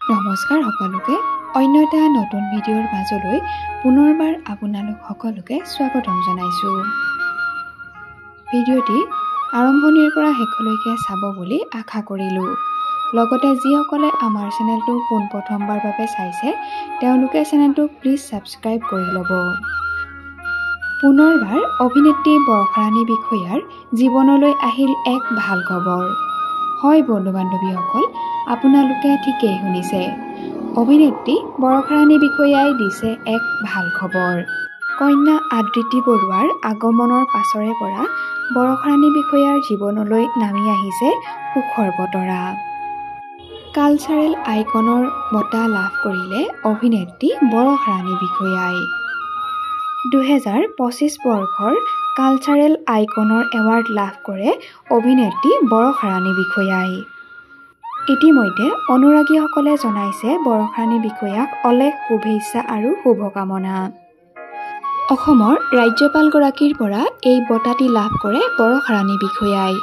নমস্কাৰ সকলোকে অন্য এটা নতুন ভিডিঅ'ৰ মাজলৈ পুনৰবাৰ আপোনালোক সকলোকে স্বাগতম জনাইছো। ভিডিঅ'টি আৰম্ভণিৰ পৰা শেষলৈকে চাব বুলি আশা কৰিলো। লগতে যিসকলে আমাৰ চেনেলটো পোনপ্ৰথমবাৰ বাবে চাইছে তেওঁলোকে চেনেলটো প্লিজ সাবস্ক্ৰাইব কৰি ল'ব। পুনৰবাৰ অভিনেত্ৰী বৰষাৰাণী বিষয়াৰ জীৱনলৈ আহিল এক ভাল খবৰ। হয় বন্ধু-বান্ধৱীসকল, আপোনালোকে ঠিকেই শুনিছে। অভিনেত্ৰী বৰষাৰাণী বিষয়াই দিছে এক ভাল খবৰ। কন্যা আদৃতি বৰুৱাৰ আগমনৰ পাছৰে পৰা বৰষাৰাণী বিষয়াৰ জীৱনলৈ নামি আহিছে সুখৰ বতৰা। কালচাৰেল আইকনৰ বঁটা লাভ কৰিলে অভিনেত্ৰী বৰষাৰাণী বিষয়াই। 2025 বৰ্ষৰ কালচাৰেল আইকনৰ এৱাৰ্ড লাভ কৰে অভিনেত্ৰী বৰষাৰাণী বিষয়াই। ইতিমধ্যে অনুৰাগীসকলে জনাইছে বৰষাৰাণী বিষয়াক অলেখ শুভেচ্ছা আৰু শুভকামনা। অসমৰ ৰাজ্যপালগৰাকীৰ পৰা এই বঁটাটি লাভ কৰে বৰষাৰাণী বিষয়াই।